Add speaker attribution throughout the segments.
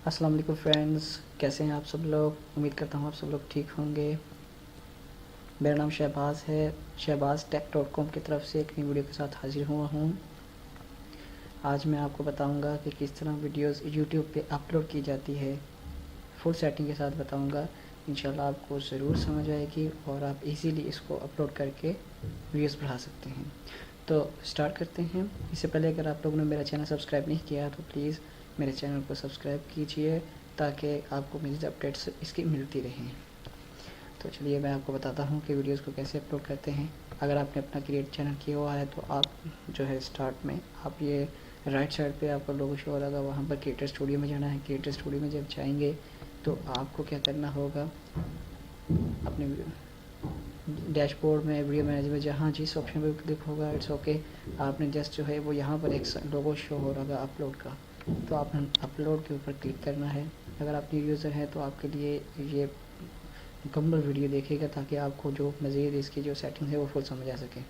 Speaker 1: अस्सलाम वालेकुम फ्रेंड्स, कैसे हैं आप सब लोग। उम्मीद करता हूँ आप सब लोग ठीक होंगे। मेरा नाम शहबाज़ है। shahbaztech.com की तरफ से एक नई वीडियो के साथ हाजिर हुआ हूँ। आज मैं आपको बताऊँगा कि किस तरह वीडियोस यूट्यूब पे अपलोड की जाती है। फुल सेटिंग के साथ बताऊँगा। इंशाल्लाह आपको ज़रूर समझ आएगी और आप इजीली इसको अपलोड करके व्यूज़ बढ़ा सकते हैं। तो स्टार्ट करते हैं। इससे पहले अगर आप लोगों ने मेरा चैनल सब्सक्राइब नहीं किया तो प्लीज़ मेरे चैनल को सब्सक्राइब कीजिए ताकि आपको मेरी अपडेट्स इसकी मिलती रहें। तो चलिए मैं आपको बताता हूँ कि वीडियोस को कैसे अपलोड करते हैं। अगर आपने अपना क्रिएट चैनल किया हुआ है तो आप जो है स्टार्ट में आप ये राइट साइड पे आपका लोगो शो हो रहा, वहाँ पर क्रिएटर स्टूडियो में जाना है। क्रिएटर स्टूडियो में जब जाएंगे तो आपको क्या करना होगा, अपने डैशबोर्ड में वीडियो मैनेजर में जहाँ जिस ऑप्शन पे क्लिक होगा इट्स ओके। आपने जस्ट जो है वो यहाँ पर एक लोगो शो हो रहा है अपलोड का, तो आपने अपलोड के ऊपर क्लिक करना है। अगर आप न्यू यूज़र हैं तो आपके लिए ये मुकम्मल वीडियो देखेगा ताकि आपको जो मज़ीद इसकी जो सेटिंग है वो फुल समझ आ सके।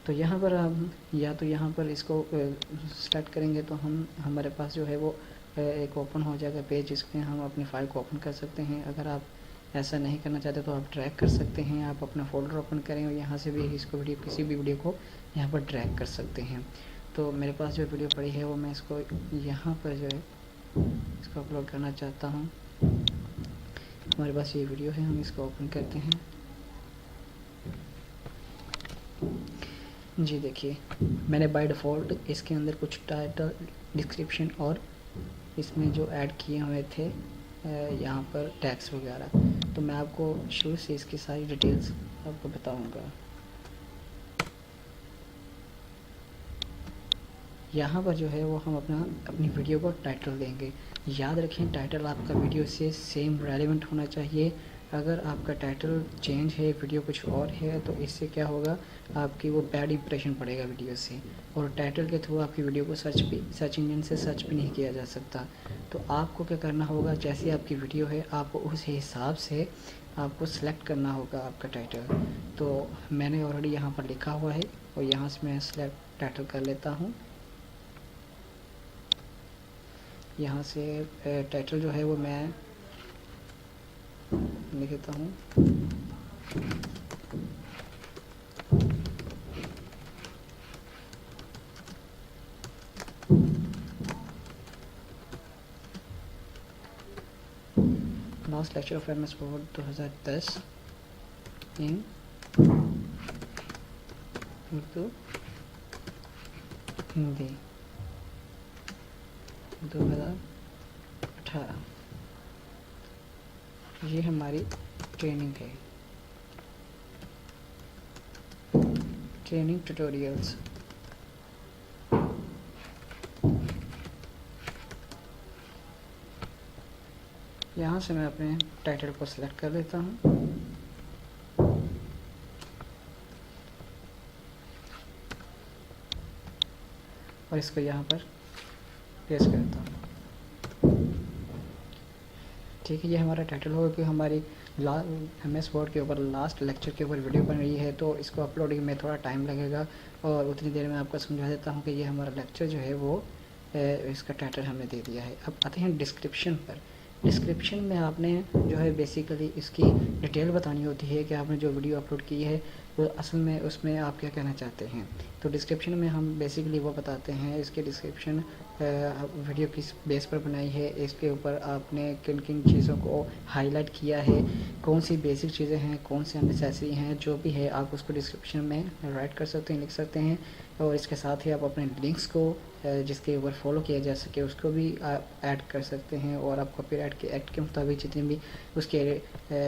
Speaker 1: तो यहाँ पर हम या तो यहाँ पर इसको सेलेक्ट करेंगे तो हमारे पास जो है वो एक ओपन हो जाएगा पेज, जिसमें हम अपनी फ़ाइल को ओपन कर सकते हैं। अगर आप ऐसा नहीं करना चाहते तो आप ड्रैग कर सकते हैं। आप अपना फोल्डर ओपन करें और यहाँ से भी इसको किसी भी वीडियो को यहाँ पर ड्रैग कर सकते हैं। तो मेरे पास जो वीडियो पड़ी है वो मैं इसको यहाँ पर जो है इसको अपलोड करना चाहता हूँ। हमारे पास ये वीडियो है, हम इसको ओपन करते हैं। जी देखिए, मैंने बाय डिफ़ॉल्ट इसके अंदर कुछ टाइटल, डिस्क्रिप्शन और इसमें जो ऐड किए हुए थे यहाँ पर टैग्स वगैरह, तो मैं आपको शुरू से इसकी सारी डिटेल्स आपको बताऊंगा। यहाँ पर जो है वो हम अपनी वीडियो को टाइटल देंगे। याद रखें, टाइटल आपका वीडियो से सेम रेलेवेंट होना चाहिए। अगर आपका टाइटल चेंज है, वीडियो कुछ और है, तो इससे क्या होगा, आपकी वो बैड इंप्रेशन पड़ेगा वीडियो से। और टाइटल के थ्रू आपकी वीडियो को सर्च इंजन से सर्च भी नहीं किया जा सकता। तो आपको क्या करना होगा, जैसे आपकी वीडियो है आपको उस हिसाब से आपको सेलेक्ट करना होगा आपका टाइटल। तो मैंने ऑलरेडी यहाँ पर लिखा हुआ है और यहाँ से मैं सेलेक्ट टाइटल कर लेता हूँ। यहाँ से टाइटल जो है वो मैं लिख देता हूँ। Last lecture of MS Word 2010 इन उर्दू हिंदी 2018, ये हमारी ट्रेनिंग है, ट्रेनिंग ट्यूटोरियल्स। यहाँ से मैं अपने टाइटल को सिलेक्ट कर लेता हूँ। और इसको यहाँ पर पेस्ट करता हूँ। ठीक है, ये हमारा टाइटल होगा कि हमारी MS Word के ऊपर लास्ट लेक्चर के ऊपर वीडियो बन रही है, तो इसको अपलोडिंग में थोड़ा टाइम लगेगा और उतनी देर में आपको समझा देता हूँ कि ये हमारा लेक्चर जो है वो इसका टाइटल हमने दे दिया है। अब आते हैं डिस्क्रिप्शन पर। डिस्क्रिप्शन में आपने जो है बेसिकली इसकी डिटेल बतानी होती है कि आपने जो वीडियो अपलोड की है वो असल में उसमें आप क्या कहना चाहते हैं। तो डिस्क्रिप्शन में हम बेसिकली वो बताते हैं इसके डिस्क्रिप्शन वीडियो किस बेस पर बनाई है, इसके ऊपर आपने किन किन चीज़ों को हाईलाइट किया है, कौन सी बेसिक चीज़ें हैं, कौन से अननेसेसरी हैं, जो भी है आप उसको डिस्क्रिप्शन में राइट कर सकते हैं, लिख सकते हैं। और इसके साथ ही आप अपने लिंक्स को जिसके ऊपर फॉलो किया जा सके उसको भी आप ऐड कर सकते हैं। और आप कॉपीराइट के एक्ट के मुताबिक जितने भी उसके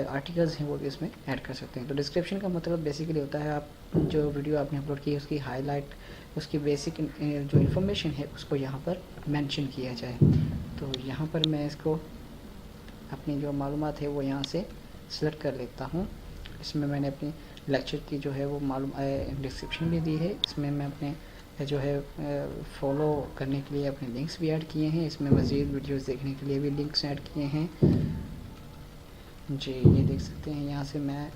Speaker 1: आर्टिकल्स हैं वो भी इसमें ऐड कर सकते हैं। तो डिस्क्रिप्शन का मतलब बेसिकली होता है आप जो वीडियो आपने अपलोड की है उसकी हाईलाइट, उसकी बेसिक जो इन्फॉर्मेशन है उसको यहाँ पर मेंशन किया जाए। तो यहाँ पर मैं इसको अपनी जो मालूमात है वो यहाँ से सिलेक्ट कर लेता हूँ। इसमें मैंने अपनी लेक्चर की जो है वो मालूम डिस्क्रिप्शन भी दी है। इसमें मैं अपने जो है फॉलो करने के लिए अपने लिंक्स भी ऐड किए हैं। इसमें मज़ीद वीडियोस देखने के लिए भी लिंक्स ऐड किए हैं। जी ये देख सकते हैं, यहाँ से मैं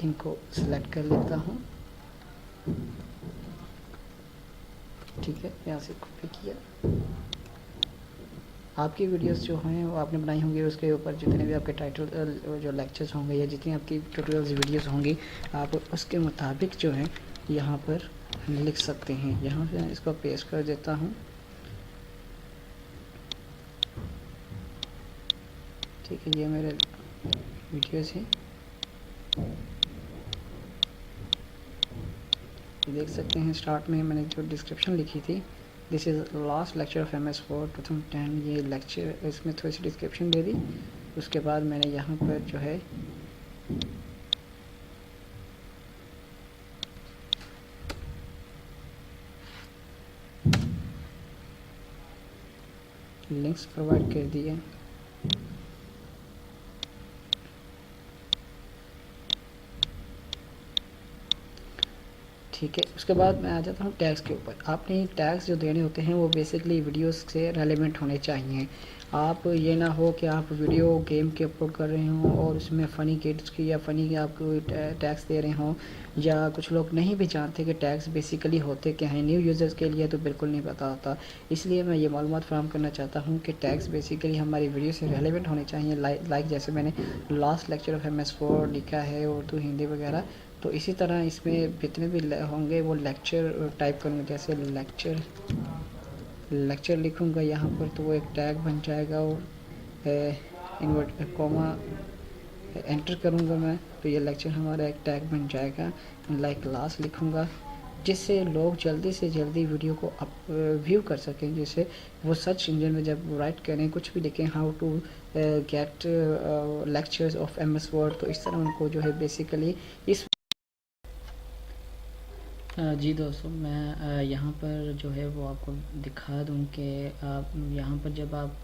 Speaker 1: इनको सेलेक्ट कर लेता हूँ। ठीक है, यहाँ से कॉपी किया आपकी वीडियोस जो हैं वो आपने बनाई होंगी, उसके ऊपर जितने भी आपके टाइटल जो लेक्चर्स होंगे या जितनी आपकी ट्यूटोरियल्स वीडियोस होंगी, आप उसके मुताबिक जो है यहाँ पर लिख सकते हैं। यहाँ पे इसको पेस्ट कर देता हूँ। ठीक है, ये मेरे वीडियोस हैं, देख सकते हैं। स्टार्ट में मैंने जो डिस्क्रिप्शन लिखी थी, this is last lecture of MS4 2010, ये लेक्चर, इसमें थोड़ी सी डिस्क्रिप्शन दे दी। उसके बाद मैंने यहाँ पर जो है लिंक्स प्रोवाइड कर दिए। ठीक है, उसके बाद मैं आ जाता हूँ टैग्स के ऊपर। आपने टैग्स जो देने होते हैं वो बेसिकली वीडियोस से रेलेवेंट होने चाहिए। आप ये ना हो कि आप वीडियो गेम के अपलोड कर रहे हों और उसमें फ़नी किड्स की या फ़नी के आपको टैग्स दे रहे हों, या कुछ लोग नहीं भी जानते कि टैग्स बेसिकली होते क्या हैं। न्यू यूज़र्स के लिए तो बिल्कुल नहीं पता होता, इसलिए मैं ये मालूमात फराहम करना चाहता हूँ कि टैग्स बेसिकली हमारी वीडियो से रेलेवेंट होने चाहिए। लाइक जैसे मैंने लास्ट लेक्चर ऑफ MS4 लिखा है, उर्दू, हिंदी वगैरह, तो इसी तरह इसमें जितने भी होंगे वो लेक्चर टाइप करूँगा। जैसे लेक्चर लिखूँगा यहाँ पर, तो वो एक टैग बन जाएगा, और इन्वर्ट कॉमा एंटर करूँगा मैं, तो ये लेक्चर हमारा एक टैग बन जाएगा। लाइक क्लास लिखूँगा, जिससे लोग जल्दी से जल्दी वीडियो को व्यू कर सकें, जिससे वो सर्च इंजन में जब राइट करें, कुछ भी लिखें, how to get lectures of MS Word, तो इस तरह उनको जो है बेसिकली इस जी दोस्तों, मैं यहाँ पर जो है वो आपको दिखा दूँ कि आप यहाँ पर जब आप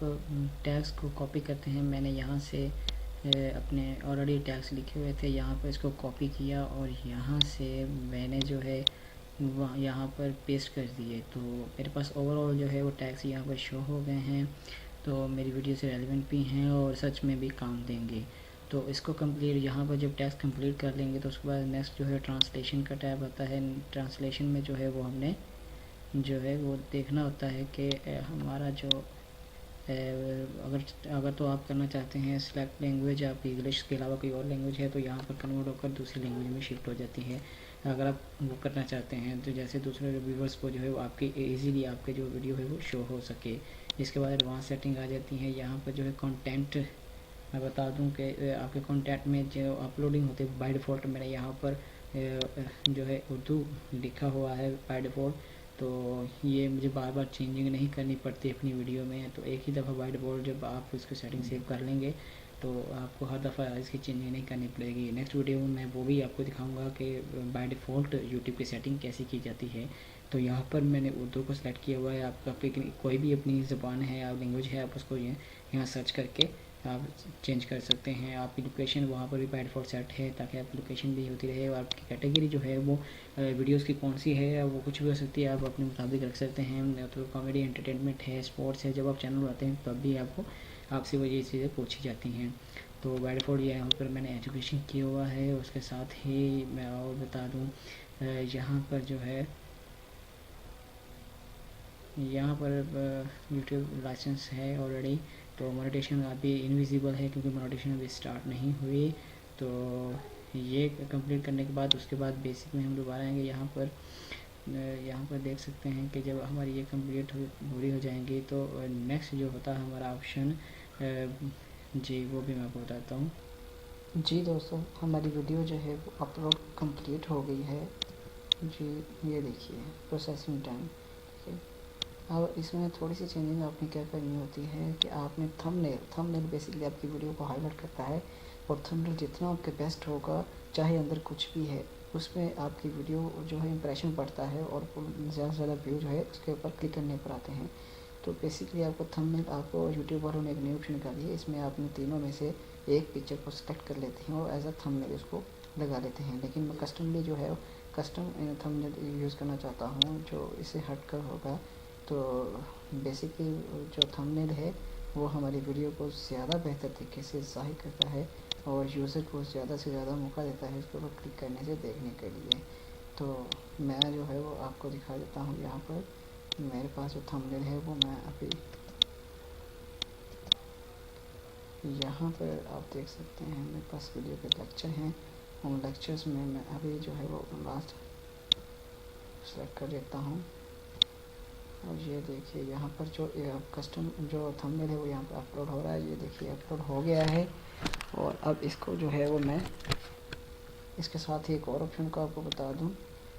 Speaker 1: टैग्स को कॉपी करते हैं, मैंने यहाँ से अपने ऑलरेडी टैग्स लिखे हुए थे, यहाँ पर इसको कॉपी किया और यहाँ से मैंने जो है वहाँ यहाँ पर पेस्ट कर दिए। तो मेरे पास ओवरऑल जो है वो टैग्स यहाँ पर शो हो गए हैं, तो मेरी वीडियो से रेलेवेंट भी हैं और सच में भी काम देंगे। तो इसको कंप्लीट यहाँ पर जब टैक्स कंप्लीट कर लेंगे तो उसके बाद नेक्स्ट जो है ट्रांसलेशन का टैब आता है। ट्रांसलेशन में जो है वो हमने जो है वो देखना होता है कि हमारा जो अगर तो आप करना चाहते हैं सेलेक्ट लैंग्वेज, आप इंग्लिश के अलावा कोई और लैंग्वेज है तो यहाँ पर कन्वर्ट होकर दूसरी लैंग्वेज में शिफ्ट हो जाती है। अगर आप वो करना चाहते हैं तो जैसे दूसरे व्यूवर्स को जो है वो आपके इजीली आपके जो वीडियो है वो शो हो सके। इसके बाद एडवांस सेटिंग आ जाती है। यहाँ पर जो है कंटेंट मैं बता दूं कि आपके कॉन्टैक्ट में जो अपलोडिंग होती है बाय डिफ़ॉल्ट मैंने यहाँ पर जो है उर्दू लिखा हुआ है बाय डिफ़ॉल्ट, तो ये मुझे बार बार चेंजिंग नहीं करनी पड़ती अपनी वीडियो में। तो एक ही दफ़ा बाय डिफ़ॉल्ट जब आप इसको सेटिंग सेव कर लेंगे तो आपको हर दफ़ा इसकी चेंजिंग नहीं करनी पड़ेगी। नेक्स्ट वीडियो में मैं वो भी आपको दिखाऊंगा कि बाय डिफ़ॉल्ट यूट्यूब की सेटिंग कैसी की जाती है। तो यहाँ पर मैंने उर्दू को सिलेक्ट किया हुआ है। आप अपनी कोई भी अपनी ज़बान है या लैंग्वेज है आप उसको यहाँ सर्च करके आप चेंज कर सकते हैं। आपकी लोकेशन वहाँ पर भी बाय डिफ़ॉल्ट सेट है ताकि आपकी लोकेशन भी होती रहे, और आपकी कैटेगरी जो है वो वीडियोस की कौन सी है वो कुछ भी हो सकती है, आप अपने मुताबिक रख सकते हैं। तो कॉमेडी, एंटरटेनमेंट है, स्पोर्ट्स है, जब आप चैनल बनाते हैं तब भी आपसे वो ये चीज़ें पूछी जाती हैं। तो बाय डिफ़ॉल्ट यहाँ पर मैंने एजुकेशन किया हुआ है। उसके साथ ही मैं और बता दूँ यहाँ पर जो है यहाँ पर यूट्यूब लाइसेंस है ऑलरेडी, तो मोनेटाइजेशन अभी इनविजिबल है क्योंकि मोनेटाइजेशन अभी स्टार्ट नहीं हुई। तो ये कंप्लीट करने के बाद उसके बाद बेसिक में हम दोबारा आएंगे। यहाँ पर देख सकते हैं कि जब हमारी ये कंप्लीट पूरी हो जाएंगी तो नेक्स्ट जो होता है हमारा ऑप्शन जी वो भी मैं आपको बताता हूँ। जी दोस्तों, हमारी वीडियो जो है वो अपलोड कंप्लीट हो गई है जी। ये देखिए प्रोसेसिंग टाइम। ठीक है, अब इसमें थोड़ी सी चेंजिंग आपने क्या करनी होती है कि आपने थंबनेल बेसिकली आपकी वीडियो को हाईलाइट करता है, और थंबनेल जितना आपके बेस्ट होगा चाहे अंदर कुछ भी है उसमें आपकी वीडियो जो है इंप्रेशन पड़ता है और ज़्यादा से ज़्यादा व्यू जो है उसके ऊपर क्लिक करने पर आते हैं। तो बेसिकली आपको थंबनेल, आपको यूट्यूब वालों ने एक नई ऑप्शन निकाली है, इसमें आपने तीनों में से एक पिक्चर को सेलेक्ट कर लेते हैं और एज अ थंबनेल इसको लगा लेते हैं। लेकिन मैं कस्टमली जो है कस्टम थंबनेल यूज़ करना चाहता हूँ जो इससे हटकर होगा। तो बेसिकली जो थंबनेल है वो हमारी वीडियो को ज़्यादा बेहतर तरीके से ज़ाहिर करता है और यूज़र को ज़्यादा से ज़्यादा मौका देता है इसके ऊपर क्लिक करने से देखने के लिए। तो मैं जो है वो आपको दिखा देता हूँ। यहाँ पर मेरे पास जो थंबनेल है वो मैं अभी यहाँ पर आप देख सकते हैं मेरे पास वीडियो के लेक्चर हैं। उन लेक्चर्स में मैं अभी जो है वो लास्ट सेलेक्ट कर देता हूँ और ये देखिए यहाँ पर जो कस्टम जो थंबनेल है वो यहाँ पर अपलोड हो रहा है। ये देखिए अपलोड हो गया है। और अब इसको जो है वो मैं इसके साथ ही एक और ऑप्शन को आपको बता दूं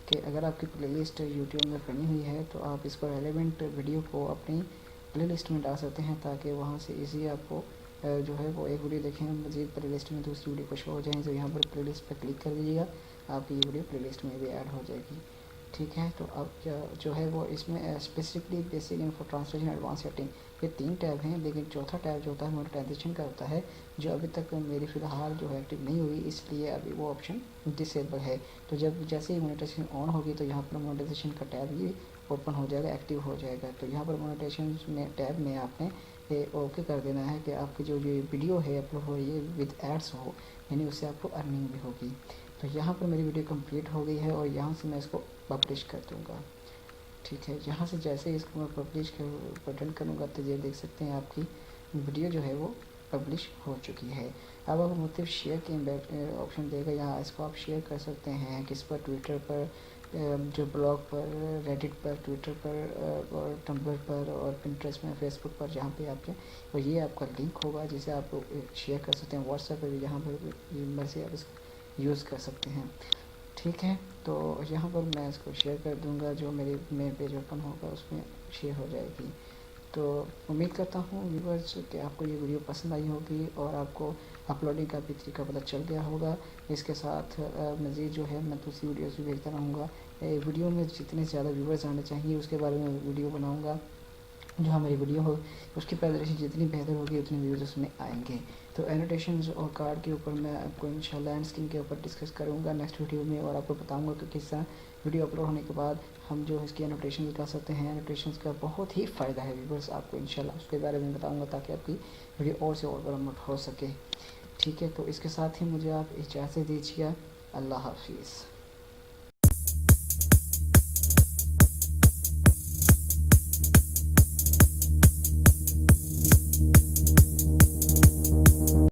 Speaker 1: कि अगर आपकी प्लेलिस्ट यूट्यूब में बनी हुई है तो आप इसको रेलेवेंट वीडियो को अपनी प्लेलिस्ट में डाल सकते हैं ताकि वहाँ से इजी आपको जो है वो एक वीडियो देखें मज़ीद प्लेलिस्ट में दूसरी वीडियो को शो हो जाए। तो यहाँ पर प्लेलिस्ट पर क्लिक कर दीजिएगा, आपकी ये वीडियो प्लेलिस्ट में भी ऐड हो जाएगी। ठीक है, तो अब जो है वो इसमें specifically basic info translation advance setting ये 3 टैब हैं, लेकिन चौथा टैब जो होता है मोनेटाइजेशन का होता है जो अभी तक मेरी फ़िलहाल जो है एक्टिव नहीं हुई, इसलिए अभी वो ऑप्शन डिसेबल है। तो जब जैसे ही मोनेटाइजेशन ऑन होगी तो यहाँ पर मोनेटाइजेशन का टैब ये ओपन हो जाएगा, एक्टिव हो जाएगा। तो यहाँ पर मोनेटाइजेशन में टैब में आपने ओके कर देना है कि आपकी जो ये वीडियो है अपलोड हो रही है विद एड्स हो, यानी उससे आपको अर्निंग भी होगी। तो यहाँ पर मेरी वीडियो कंप्लीट हो गई है और यहाँ से मैं इसको पब्लिश कर दूँगा। ठीक है, यहाँ से जैसे ही इसको मैं पब्लिश बटन करूँगा तो ये देख सकते हैं आपकी वीडियो जो है वो पब्लिश हो चुकी है। अब आपको मुख्तलिफ शेयर के ऑप्शन देगा, यहाँ इसको आप शेयर कर सकते हैं किस पर, ट्विटर पर, जो ब्लॉग पर, रेडिट पर, ट्विटर पर और टम्बलर पर और पिंटरेस्ट में, फेसबुक पर, जहाँ पे आपके और ये आपका लिंक होगा जिसे आप शेयर कर सकते हैं। व्हाट्सएप पर भी जहाँ पर मर्जी आप इसको यूज़ कर सकते हैं। ठीक है, तो यहाँ पर मैं इसको शेयर कर दूँगा, जो मेरे पेज ओपन होगा उसमें शेयर हो जाएगी। तो उम्मीद करता हूँ व्यूवर्स कि आपको ये वीडियो पसंद आई होगी और आपको अपलोडिंग का भी तरीका पता चल गया होगा। इसके साथ मज़ीद जो है मैं दूसरी वीडियोस भी भेजता रहूँगा। वीडियो में जितने ज़्यादा व्यूवर्स आने चाहिए उसके बारे में वीडियो बनाऊँगा। जो हमारी वीडियो हो उसकी प्रेजेंटेशन जितनी बेहतर होगी उतने व्यूज़ उसमें आएंगे। तो एनोटेशंस और कार्ड के ऊपर मैं आपको इंशाल्लाह एंड स्किन के ऊपर डिस्कस करूँगा नेक्स्ट वीडियो में और आपको बताऊँगा कि किस तरह वीडियो अपलोड होने के बाद हम जो इसकी एनोटेशन निकाल सकते हैं। एनोटेशंस का बहुत ही फ़ायदा है व्यूवर्स, आपको इंशाल्लाह उसके बारे में बताऊँगा ताकि आपकी वीडियो और से और प्रमोट हो सके। ठीक है, तो इसके साथ ही मुझे आप इजाज़त दीजिए। अल्लाह हाफिज़।